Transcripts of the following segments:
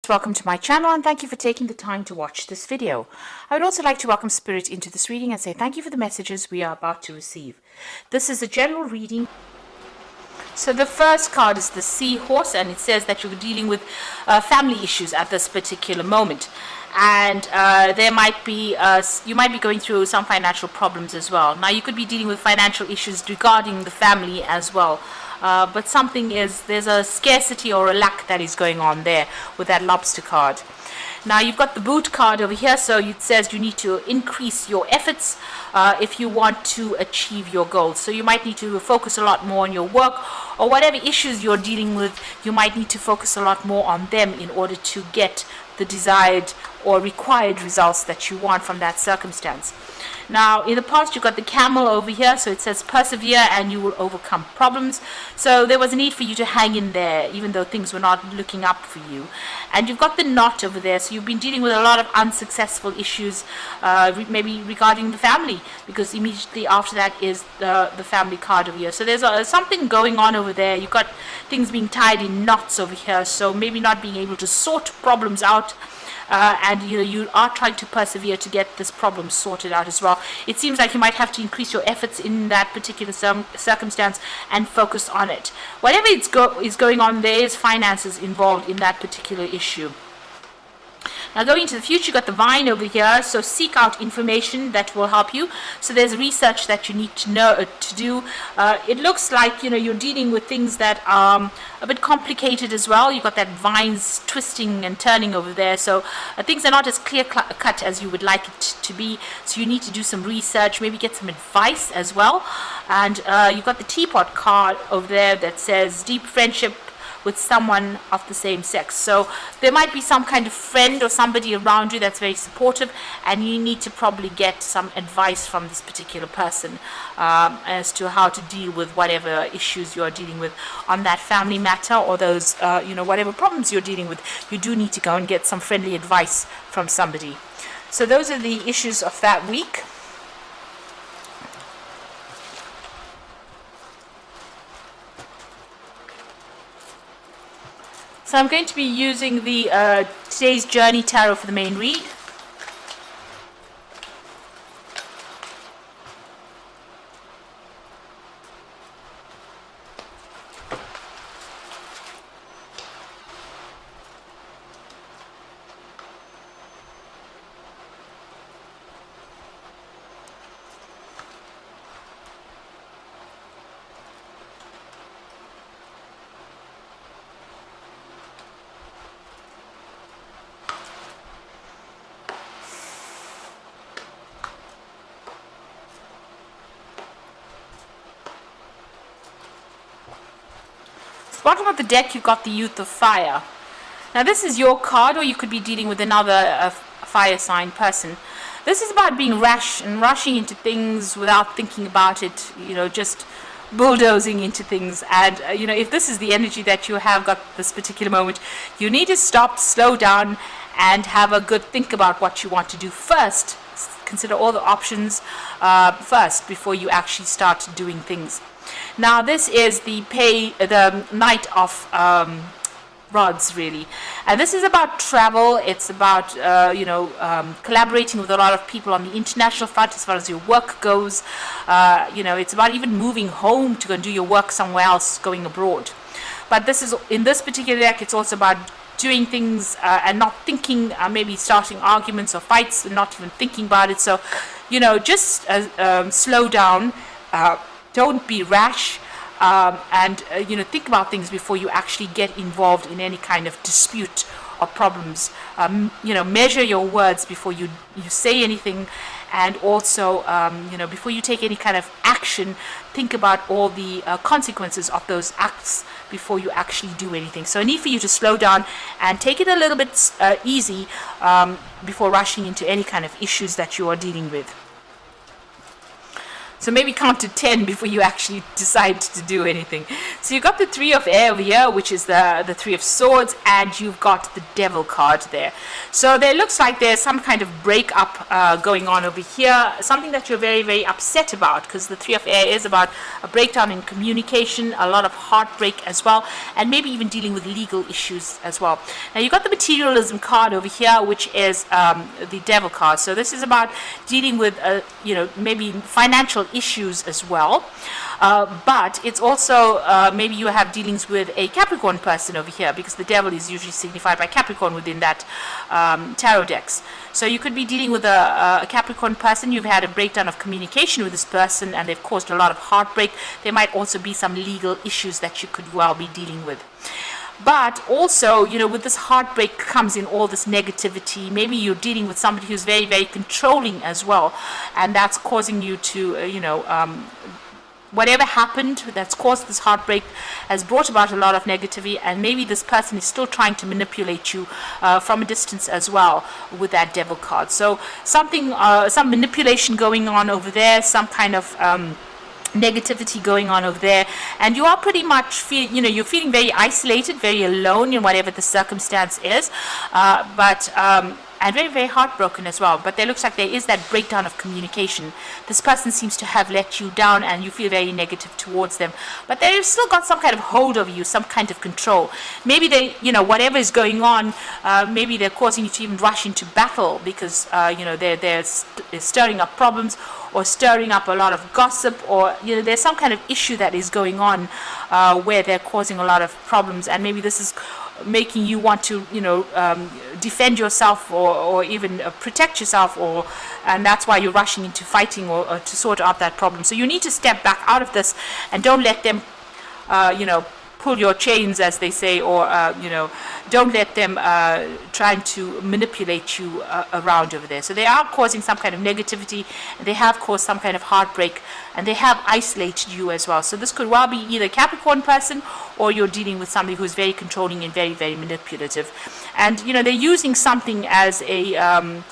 Welcome to my channel and thank you for taking the time to watch this video. I would also like to welcome Spirit into this reading and say thank you for the messages we are about to receive. This is a general reading. So the first card is the Seahorse, and it says that you're dealing with family issues at this particular moment. And there might be you might be going through some financial problems as well. Now you could be dealing with financial issues regarding the family as well. But there's a scarcity or a lack that is going on there with that Lobster card. Now you've got the Boot card over here, so it says you need to increase your efforts if you want to achieve your goals. So you might need to focus a lot more on your work, or whatever issues you're dealing with, you might need to focus a lot more on them in order to get the desired or required results that you want from that circumstance. Now in the past you've got the Camel over here, so it says persevere and you will overcome problems. So there was a need for you to hang in there even though things were not looking up for you. And you've got the Knot over there, so you've been dealing with a lot of unsuccessful issues maybe regarding the family, because immediately after that is the Family card over here. So there's something going on over there. You've got things being tied in knots over here, so maybe not being able to sort problems out. And you are trying to persevere to get this problem sorted out as well. It seems like you might have to increase your efforts in that particular circumstance and focus on it. Whatever is going on, there is finances involved in that particular issue. Now going into the future, you've got the Vine over here, so seek out information that will help you. So there's research that you need to do. It looks like you're dealing with things that are a bit complicated as well. You've got that vines twisting and turning over there, so things are not as clear cut as you would like it to be. So you need to do some research, maybe get some advice as well. And you've got the Teapot card over there that says deep friendship with someone of the same sex. So there might be some kind of friend or somebody around you that's very supportive, and you need to probably get some advice from this particular person as to how to deal with whatever issues you're dealing with on that family matter, or those whatever problems you're dealing with. You do need to go and get some friendly advice from somebody. So those are the issues of that week. So I'm going to be using the Today's Journey Tarot for the main read. Bottom of the deck, you've got the Youth of Fire. Now this is your card, or you could be dealing with another fire sign person. This is about being rash and rushing into things without thinking about it, just bulldozing into things. And if this is the energy that you have got this particular moment, you need to stop, slow down, and have a good think about what you want to do first. Consider all the options first before you actually start doing things. Now this is the Knight of Rods, really, and this is about travel. It's about collaborating with a lot of people on the international front as far as your work goes. It's about even moving home to go and do your work somewhere else, going abroad. But in this particular deck, it's also about doing things and not thinking, maybe starting arguments or fights and not even thinking about it. So just slow down. Don't be rash, and think about things before you actually get involved in any kind of dispute or problems. Measure your words before you say anything, and also before you take any kind of action, think about all the consequences of those acts before you actually do anything. So I need for you to slow down and take it a little bit easy before rushing into any kind of issues that you are dealing with. So maybe count to 10 before you actually decide to do anything. So you've got the Three of Air over here, which is the Three of Swords, and you've got the Devil card there. So there looks like there's some kind of breakup going on over here, something that you're very, very upset about, because the Three of Air is about a breakdown in communication, a lot of heartbreak as well, and maybe even dealing with legal issues as well. Now you've got the Materialism card over here, which is the Devil card. So this is about dealing with, maybe financial issues as well, but it's also maybe you have dealings with a Capricorn person over here, because the Devil is usually signified by Capricorn within that tarot decks. So you could be dealing with a Capricorn person. You've had a breakdown of communication with this person, and they've caused a lot of heartbreak. There might also be some legal issues that you could well be dealing with. But also, with this heartbreak comes in all this negativity. Maybe you're dealing with somebody who's very, very controlling as well, and that's causing you to, whatever happened that's caused this heartbreak has brought about a lot of negativity, and maybe this person is still trying to manipulate you from a distance as well with that Devil card. So some manipulation going on over there, some kind of negativity going on over there, and you are pretty much you're feeling very isolated, very alone in whatever the circumstance is, and very, very heartbroken as well. But there looks like there is that breakdown of communication. This person seems to have let you down, and you feel very negative towards them, but they've still got some kind of hold over you, some kind of control. Maybe they, whatever is going on, maybe they're causing you to even rush into battle, because they're stirring up problems, or stirring up a lot of gossip, or there's some kind of issue that is going on where they're causing a lot of problems, and maybe this is making you want to defend yourself, or even protect yourself, and that's why you're rushing into fighting or to sort out that problem. So you need to step back out of this, and don't let them pull your chains, as they say, or don't let them trying to manipulate you around over there. So they are causing some kind of negativity, and they have caused some kind of heartbreak, and they have isolated you as well. So this could well be either a Capricorn person, or you're dealing with somebody who's very controlling and very, very manipulative. And they're using something as they're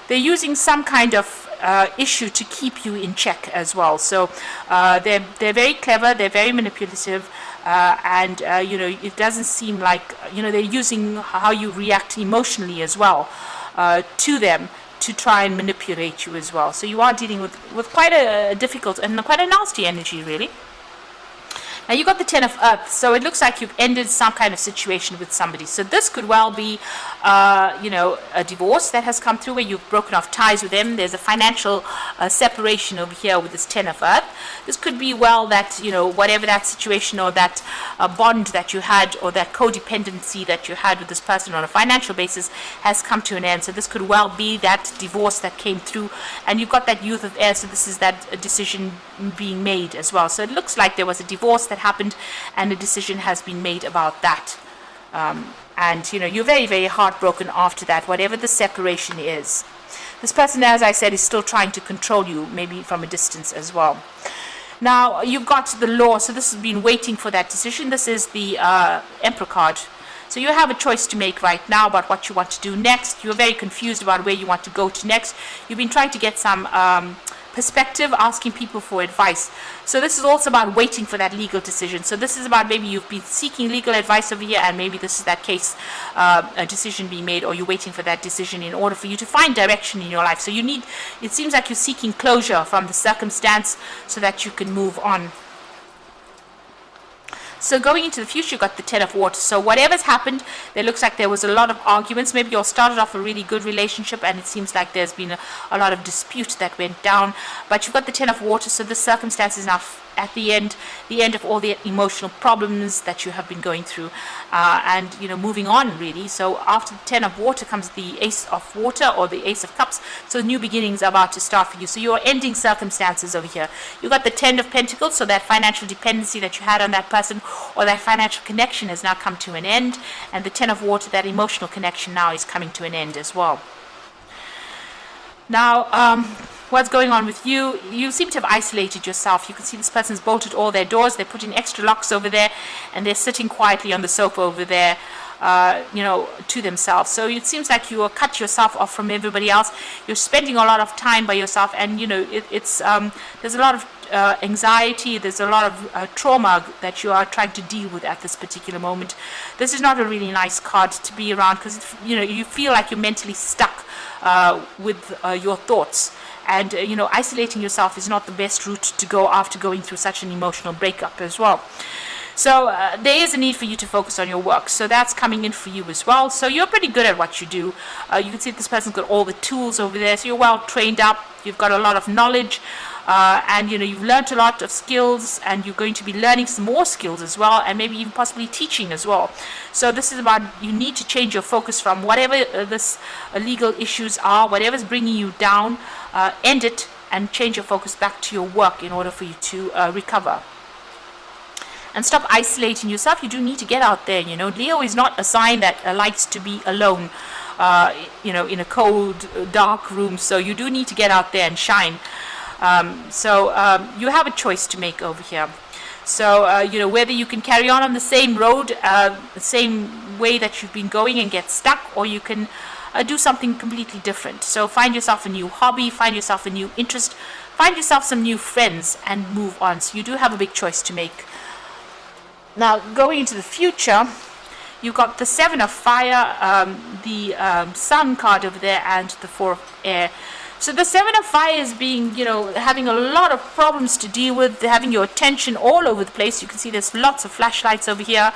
using some kind of issue to keep you in check as well. So they're very clever, they're very manipulative, and it doesn't seem like they're using how you react emotionally as well to them, to try and manipulate you as well. So you are dealing with quite a difficult and quite a nasty energy, really. Now you got the Ten of Earth, so it looks like you've ended some kind of situation with somebody. So this could well be, a divorce that has come through, where you've broken off ties with them. There's a financial separation over here with this Ten of Earth. This could be well that, whatever that situation or that bond that you had, or that codependency that you had with this person on a financial basis has come to an end. So this could well be that divorce that came through, and you've got that Youth of Air, so this is that decision being made as well. So it looks like there was a divorce that happened, and a decision has been made about that, and you're very, very heartbroken after that, whatever the separation is. This person, as I said, is still trying to control you, maybe from a distance as well. Now you've got the Law, so this has been waiting for that decision. This is the Emperor card. So you have a choice to make right now about what you want to do next. You're very confused about where you want to go to next. You've been trying to get some perspective, asking people for advice. So this is also about waiting for that legal decision. So this is about maybe you've been seeking legal advice over here, and maybe this is that case, a decision being made, or you're waiting for that decision in order for you to find direction in your life. So it seems like you're seeking closure from the circumstance so that you can move on. So going into the future, you've got the Ten of Water. So whatever's happened, there looks like there was a lot of arguments. Maybe you all started off a really good relationship, and it seems like there's been a lot of dispute that went down. But you've got the Ten of Water, so the circumstance is now at the end of all the emotional problems that you have been going through, and moving on, really. So after the Ten of Water comes the Ace of Water, or the Ace of Cups. So new beginnings are about to start for you. So you're ending circumstances over here. You've got the Ten of Pentacles, so that financial dependency that you had on that person, or that financial connection, has now come to an end. And the Ten of Water, that emotional connection, now is coming to an end as well. Now, what's going on with you? You seem to have isolated yourself. You can see this person's bolted all their doors. They're putting extra locks over there, and they're sitting quietly on the sofa over there. to themselves. So it seems like you cut yourself off from everybody else. You're spending a lot of time by yourself, and it's there's a lot of anxiety, there's a lot of trauma that you are trying to deal with at this particular moment. This is not a really nice card to be around, because you feel like you're mentally stuck with your thoughts, and isolating yourself is not the best route to go after going through such an emotional breakup as well. So there is a need for you to focus on your work. So that's coming in for you as well. So you're pretty good at what you do. You can see this person's got all the tools over there. So you're well trained up. You've got a lot of knowledge. And you've learned a lot of skills, and you're going to be learning some more skills as well, and maybe even possibly teaching as well. So this is about, you need to change your focus from whatever this legal issues are, whatever's bringing you down, end it and change your focus back to your work in order for you to recover. And stop isolating yourself. You do need to get out there. Leo is not a sign that likes to be alone, in a cold, dark room. So you do need to get out there and shine. You have a choice to make over here. So, whether you can carry on the same road, the same way that you've been going and get stuck, or you can do something completely different. So find yourself a new hobby, find yourself a new interest, find yourself some new friends, and move on. So you do have a big choice to make. Now, going into the future, you've got the Seven of Fire, the Sun card over there, and the Four of Air. So the Seven of Fire is being, having a lot of problems to deal with, having your attention all over the place. You can see there's lots of flashlights over here,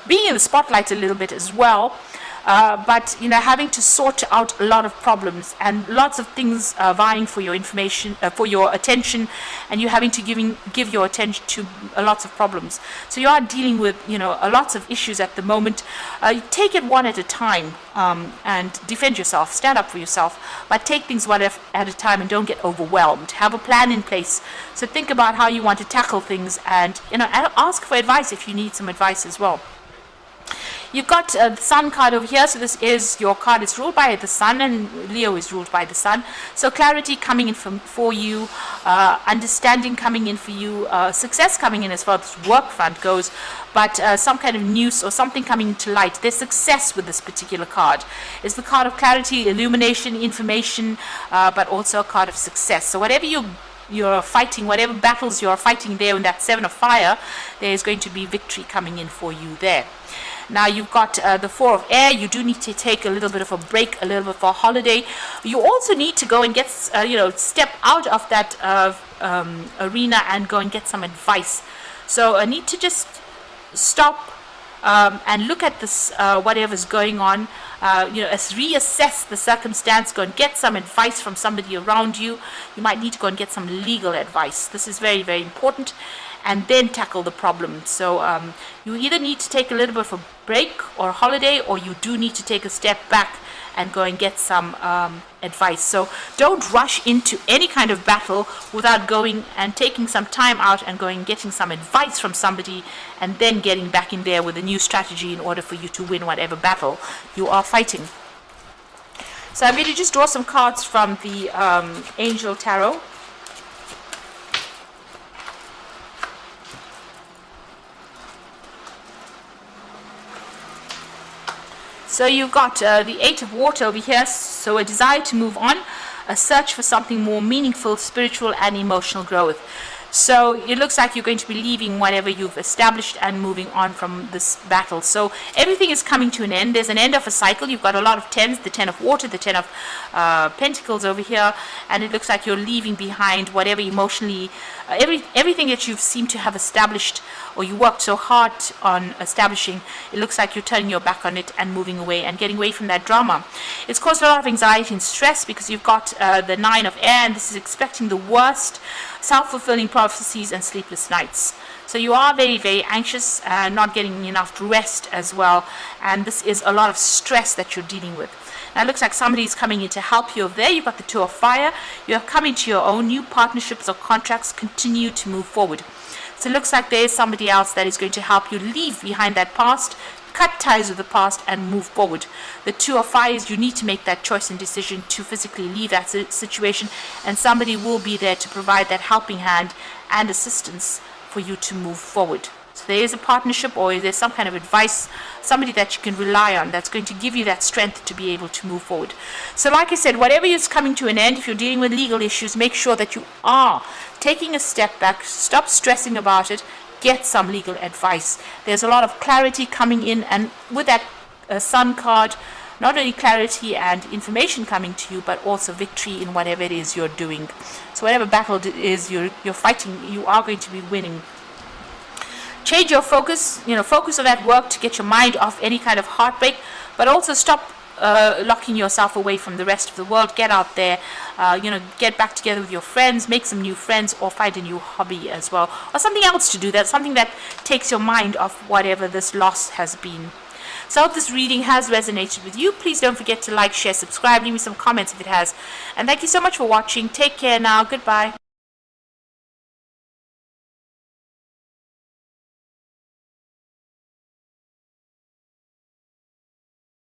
being in the spotlight a little bit as well. But having to sort out a lot of problems and lots of things vying for your information, for your attention, and you having to give your attention to lots of problems. So you are dealing with lots of issues at the moment. You take it one at a time, and defend yourself, stand up for yourself, but take things one at a time and don't get overwhelmed. Have a plan in place. So think about how you want to tackle things, and ask for advice if you need some advice as well. You've got the Sun card over here. So this is, your card is ruled by the Sun, and Leo is ruled by the Sun. So clarity coming in for you, understanding coming in for you, success coming in as far as work front goes, but some kind of news or something coming into light. There's success with this particular card. It's the card of clarity, illumination, information, but also a card of success. So whatever you're fighting, whatever battles you're fighting there in that Seven of Fire, there is going to be victory coming in for you there. Now you've got the Four of Air. You do need to take a little bit of a break, a little bit for a holiday. You also need to go and get, step out of that arena and go and get some advice. So I need to just stop and look at this, whatever's going on, reassess the circumstance, go and get some advice from somebody around you. You might need to go and get some legal advice. This is very, very important. And then tackle the problem. So you either need to take a little bit of a break or a holiday, or you do need to take a step back and go and get some advice. So don't rush into any kind of battle without going and taking some time out and going and getting some advice from somebody, and then getting back in there with a new strategy in order for you to win whatever battle you are fighting. So I'm going to just draw some cards from the Angel Tarot. So you've got the Eight of Water over here, so a desire to move on, a search for something more meaningful, spiritual and emotional growth. So it looks like you're going to be leaving whatever you've established and moving on from this battle. So everything is coming to an end. There's an end of a cycle. You've got a lot of tens, the Ten of Water, the Ten of Pentacles over here, and it looks like you're leaving behind whatever emotionally, everything that you've seemed to have established, or you worked so hard on establishing. It looks like you're turning your back on it and moving away and getting away from that drama. It's caused a lot of anxiety and stress because you've got the Nine of Air, and this is expecting the worst, self-fulfilling prophecies and sleepless nights. So you are very, very anxious, not getting enough rest as well, and this is a lot of stress that you're dealing with. Now it looks like somebody's coming in to help you over there. You've got the Two of Fire. You have come into your own new partnerships or contracts. Continue to move forward. So it looks like there is somebody else that is going to help you leave behind that past, cut ties with the past, and move forward. The Two of Fire is, you need to make that choice and decision to physically leave that situation, and somebody will be there to provide that helping hand and assistance for you to move forward. So there is a partnership, or there's some kind of advice, somebody that you can rely on that's going to give you that strength to be able to move forward. So like I said, whatever is coming to an end, if you're dealing with legal issues, make sure that you are taking a step back, stop stressing about it, get some legal advice. There's a lot of clarity coming in, and with that Sun card, not only clarity and information coming to you, but also victory in whatever it is you're doing. So whatever battle it is you're fighting, you are going to be winning. Change your focus, focus on that work to get your mind off any kind of heartbreak, but also stop locking yourself away from the rest of the world. Get out there, get back together with your friends, make some new friends, or find a new hobby as well, or something else to do. That's something that takes your mind off whatever this loss has been. So I hope this reading has resonated with you. Please don't forget to like, share, subscribe, leave me some comments if it has. And thank you so much for watching. Take care now. Goodbye.